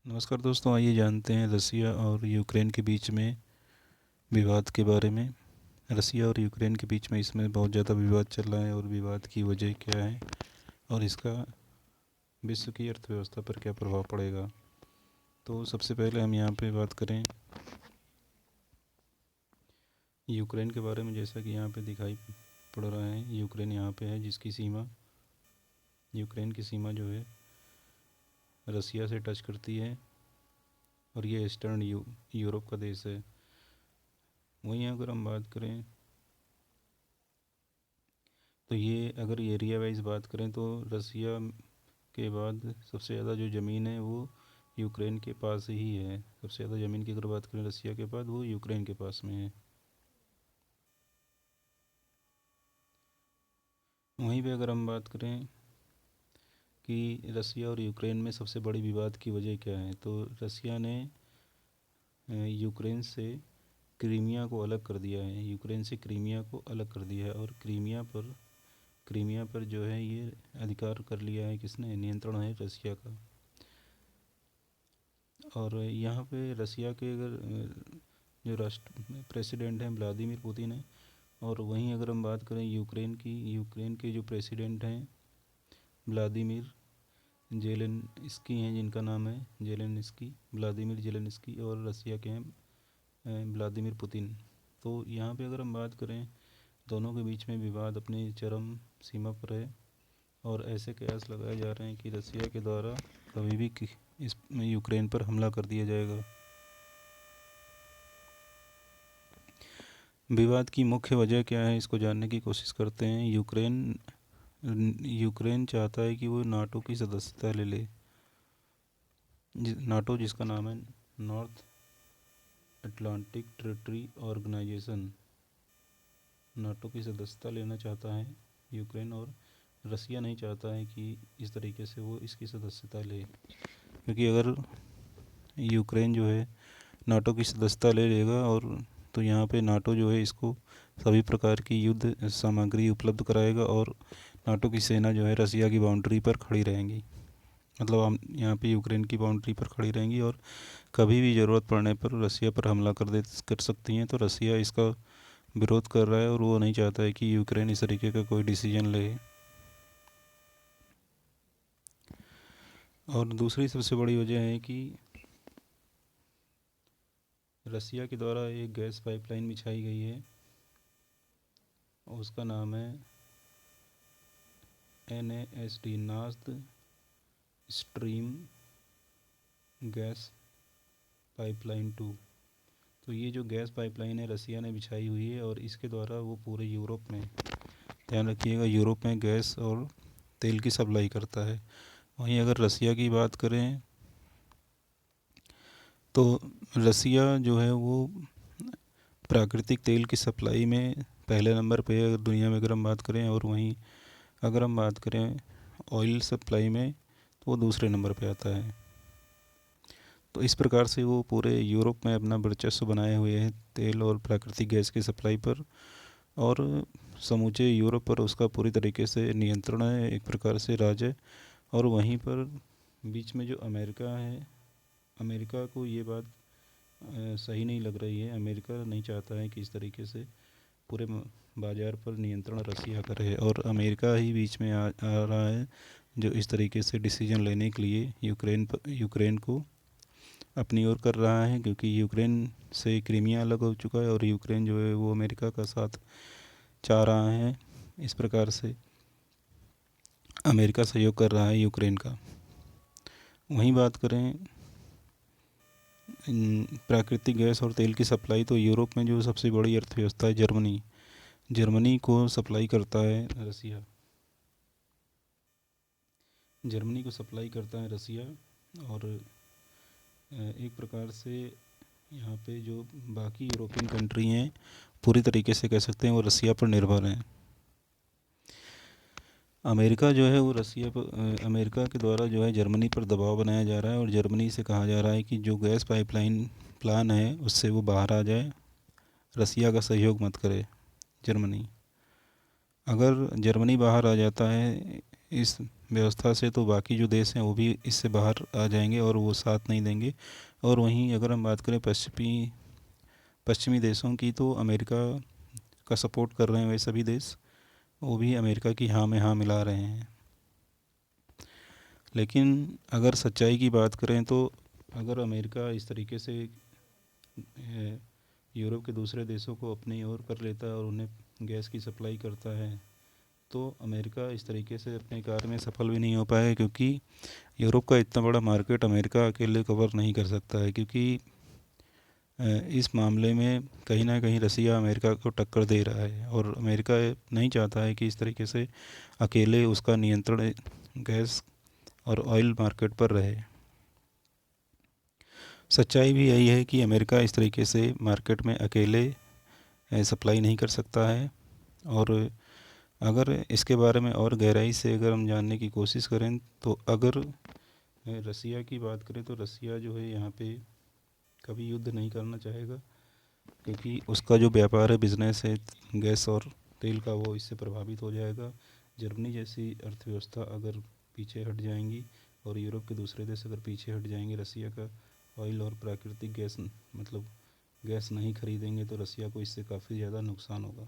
नमस्कार दोस्तों, आइए जानते हैं रसिया और यूक्रेन के बीच में विवाद के बारे में। रसिया और यूक्रेन के बीच में इसमें बहुत ज़्यादा विवाद चल रहा है और विवाद की वजह क्या है और इसका विश्व की अर्थव्यवस्था पर क्या प्रभाव पड़ेगा। तो सबसे पहले हम यहाँ पे बात करें यूक्रेन के बारे में। जैसा कि यहाँ पे दिखाई पड़ रहा है, यूक्रेन यहाँ पे है जिसकी सीमा, यूक्रेन की सीमा जो है रसिया से टच करती है और ये ईस्टर्न यूरोप का देश है। वहीं अगर हम बात करें तो ये अगर एरिया वाइज बात करें तो रसिया के बाद सबसे ज़्यादा जो ज़मीन है वो यूक्रेन के पास ही है। सबसे ज़्यादा ज़मीन की अगर बात करें रसिया के बाद, वो यूक्रेन के पास में है। वहीं पे अगर हम बात करें कि रसिया और यूक्रेन में सबसे बड़ी विवाद की वजह क्या है, तो रसिया ने यूक्रेन से क्रीमिया को अलग कर दिया है। यूक्रेन से क्रीमिया को अलग कर दिया है और क्रीमिया पर जो है ये अधिकार कर लिया है। किसने? नियंत्रण है रसिया का। और यहाँ पे रसिया के अगर जो राष्ट्र प्रेसिडेंट हैं व्लादिमीर पुतिन है। और वहीं अगर हम बात करें यूक्रेन की, यूक्रेन के जो प्रेसिडेंट हैं व्लादिमीर जेलेनस्की हैं, जिनका नाम है जेलेनस्की, व्लादिमीर जेलेनस्की, और रसिया के हैं व्लादिमीर पुतिन। तो यहाँ पे अगर हम बात करें, दोनों के बीच में विवाद अपनी चरम सीमा पर है और ऐसे कयास लगाए जा रहे हैं कि रसिया के द्वारा कभी भी इस यूक्रेन पर हमला कर दिया जाएगा। विवाद की मुख्य वजह क्या है, इसको जानने की कोशिश करते हैं। यूक्रेन चाहता है कि वो नाटो की सदस्यता ले ले। नाटो जिसका नाम है North Atlantic Treaty Organisation, NATO की सदस्यता लेना चाहता है यूक्रेन। और रसिया नहीं चाहता है कि इस तरीके से वो इसकी सदस्यता ले, क्योंकि अगर यूक्रेन जो है नाटो की सदस्यता ले लेगा और तो यहाँ पे नाटो जो है इसको सभी प्रकार की युद्ध सामग्री उपलब्ध कराएगा और नाटो की सेना जो है रसिया की बाउंड्री पर खड़ी रहेंगी। मतलब हम यहाँ पे यूक्रेन की बाउंड्री पर खड़ी रहेंगी और कभी भी ज़रूरत पड़ने पर रसिया पर हमला कर सकती हैं। तो रसिया इसका विरोध कर रहा है और वो नहीं चाहता है कि यूक्रेन इस तरीके का कोई डिसीजन ले। और दूसरी सबसे बड़ी वजह है कि रसिया के द्वारा एक गैस पाइपलाइन बिछाई गई है, उसका नाम है NASD, north stream gas pipeline 2। तो ये जो गैस पाइपलाइन है रसिया ने बिछाई हुई है और इसके द्वारा वो पूरे यूरोप में, ध्यान रखिएगा, यूरोप में गैस और तेल की सप्लाई करता है। वहीं अगर रसिया की बात करें तो रसिया जो है वो प्राकृतिक तेल की सप्लाई में पहले नंबर पे है दुनिया में अगर हम बात करें। और वहीं अगर हम बात करें ऑयल सप्लाई में तो वो दूसरे नंबर पे आता है। तो इस प्रकार से वो पूरे यूरोप में अपना वर्चस्व बनाए हुए हैं तेल और प्राकृतिक गैस की सप्लाई पर, और समूचे यूरोप पर उसका पूरी तरीके से नियंत्रण है, एक प्रकार से राज है। और वहीं पर बीच में जो अमेरिका है, अमेरिका को ये बात सही नहीं लग रही है। अमेरिका नहीं चाहता है कि इस तरीके से पूरे बाज़ार पर नियंत्रण रसिया करे, और अमेरिका ही बीच में आ रहा है जो इस तरीके से डिसीजन लेने के लिए यूक्रेन को अपनी ओर कर रहा है, क्योंकि यूक्रेन से क्रीमिया अलग हो चुका है और यूक्रेन जो है वो अमेरिका का साथ चाह रहा है। इस प्रकार से अमेरिका सहयोग कर रहा है यूक्रेन का। वहीं बात करें प्राकृतिक गैस और तेल की सप्लाई, तो यूरोप में जो सबसे बड़ी अर्थव्यवस्था है जर्मनी, जर्मनी को सप्लाई करता है रसिया, जर्मनी को सप्लाई करता है रसिया। और एक प्रकार से यहाँ पे जो बाकी यूरोपियन कंट्री हैं पूरी तरीके से कह सकते हैं वो रसिया पर निर्भर हैं। अमेरिका जो है वो अमेरिका के द्वारा जो है जर्मनी पर दबाव बनाया जा रहा है और जर्मनी से कहा जा रहा है कि जो गैस पाइपलाइन प्लान है उससे वो बाहर आ जाए, रसिया का सहयोग मत करे जर्मनी। अगर जर्मनी बाहर आ जाता है इस व्यवस्था से तो बाकी जो देश हैं वो भी इससे बाहर आ जाएंगे और वो साथ नहीं देंगे। और वहीं अगर हम बात करें पश्चिमी देशों की, तो अमेरिका का सपोर्ट कर रहे हैं वे सभी देश, वो भी अमेरिका की हाँ में हाँ मिला रहे हैं। लेकिन अगर सच्चाई की बात करें तो अगर अमेरिका इस तरीके से यूरोप के दूसरे देशों को अपनी ओर कर लेता है और उन्हें गैस की सप्लाई करता है, तो अमेरिका इस तरीके से अपने कार्य में सफल भी नहीं हो पाएगा, क्योंकि यूरोप का इतना बड़ा मार्केट अमेरिका अकेले कवर नहीं कर सकता है। क्योंकि इस मामले में कहीं ना कहीं रसिया अमेरिका को टक्कर दे रहा है और अमेरिका नहीं चाहता है कि इस तरीके से अकेले उसका नियंत्रण गैस और ऑयल मार्केट पर रहे। सच्चाई भी यही है कि अमेरिका इस तरीके से मार्केट में अकेले सप्लाई नहीं कर सकता है। और अगर इसके बारे में और गहराई से अगर हम जानने की कोशिश करें, तो अगर रसिया की बात करें तो रसिया जो है यहाँ पे कभी युद्ध नहीं करना चाहेगा, क्योंकि उसका जो व्यापार है, बिजनेस है गैस और तेल का, वो इससे प्रभावित हो जाएगा। जर्मनी जैसी अर्थव्यवस्था अगर पीछे हट जाएंगी और यूरोप के दूसरे देश अगर पीछे हट जाएंगे रसिया का ऑयल और प्राकृतिक गैस मतलब गैस नहीं खरीदेंगे, तो रसिया को इससे काफ़ी ज़्यादा नुकसान होगा।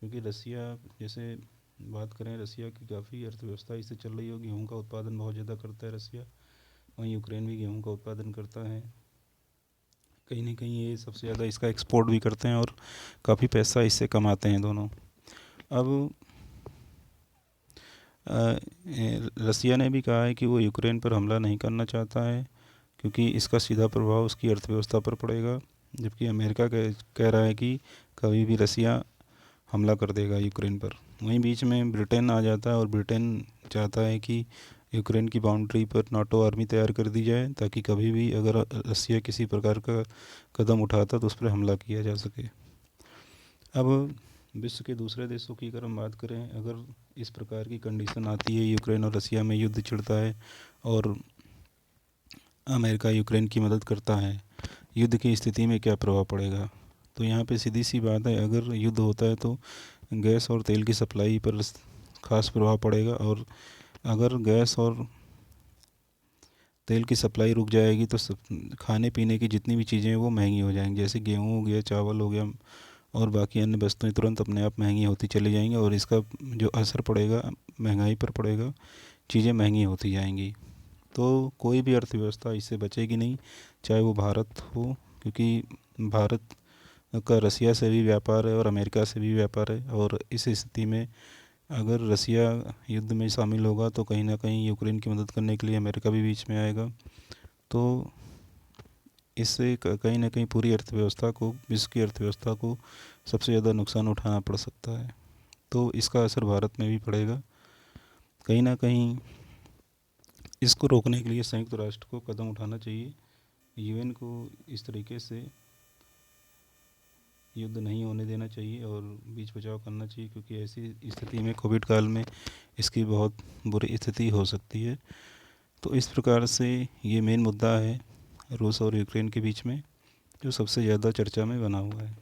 क्योंकि रसिया जैसे बात करें, रसिया की काफ़ी अर्थव्यवस्था इससे चल रही हो, गेहूँ का उत्पादन बहुत ज़्यादा करता है रसिया, वहीं यूक्रेन भी गेहूँ का उत्पादन करता है। कहीं ना कहीं ये सबसे ज़्यादा इसका एक्सपोर्ट भी करते हैं और काफ़ी पैसा इससे कमाते हैं दोनों। अब रसिया ने भी कहा है कि वो यूक्रेन पर हमला नहीं करना चाहता है, क्योंकि इसका सीधा प्रभाव उसकी अर्थव्यवस्था पर पड़ेगा। जबकि अमेरिका कह रहा है कि कभी भी रसिया हमला कर देगा यूक्रेन पर। वहीं बीच में ब्रिटेन आ जाता है और ब्रिटेन चाहता है कि यूक्रेन की बाउंड्री पर नाटो आर्मी तैयार कर दी जाए, ताकि कभी भी अगर रसिया किसी प्रकार का कदम उठाता तो उस पर हमला किया जा सके। अब विश्व के दूसरे देशों की अगर हम बात करें, अगर इस प्रकार की कंडीशन आती है, यूक्रेन और रसिया में युद्ध छिड़ता है और अमेरिका यूक्रेन की मदद करता है, युद्ध की स्थिति में क्या प्रभाव पड़ेगा? तो यहाँ पे सीधी सी बात है, अगर युद्ध होता है तो गैस और तेल की सप्लाई पर खास प्रभाव पड़ेगा। और अगर गैस और तेल की सप्लाई रुक जाएगी तो खाने पीने की जितनी भी चीज़ें हैं वो महंगी हो जाएंगी। जैसे गेहूँ हो गया, चावल हो गया और बाकी अन्य वस्तुएं तुरंत अपने आप महंगी होती चली जाएंगी, और इसका जो असर पड़ेगा महंगाई पर पड़ेगा, चीज़ें महंगी होती जाएंगी। तो कोई भी अर्थव्यवस्था इससे बचेगी नहीं, चाहे वो भारत हो, क्योंकि भारत का रसिया से भी व्यापार है और अमेरिका से भी व्यापार है। और इस स्थिति में अगर रसिया युद्ध में शामिल होगा तो कहीं ना कहीं यूक्रेन की मदद करने के लिए अमेरिका भी बीच में आएगा। तो इससे कहीं ना कहीं पूरी अर्थव्यवस्था को, विश्व की अर्थव्यवस्था को सबसे ज़्यादा नुकसान उठाना पड़ सकता है। तो इसका असर भारत में भी पड़ेगा। कहीं ना कहीं इसको रोकने के लिए संयुक्त राष्ट्र को कदम उठाना चाहिए, यूएन को इस तरीके से युद्ध नहीं होने देना चाहिए और बीच बचाव करना चाहिए, क्योंकि ऐसी स्थिति में कोविड काल में इसकी बहुत बुरी स्थिति हो सकती है। तो इस प्रकार से ये मेन मुद्दा है रूस और यूक्रेन के बीच में, जो सबसे ज़्यादा चर्चा में बना हुआ है।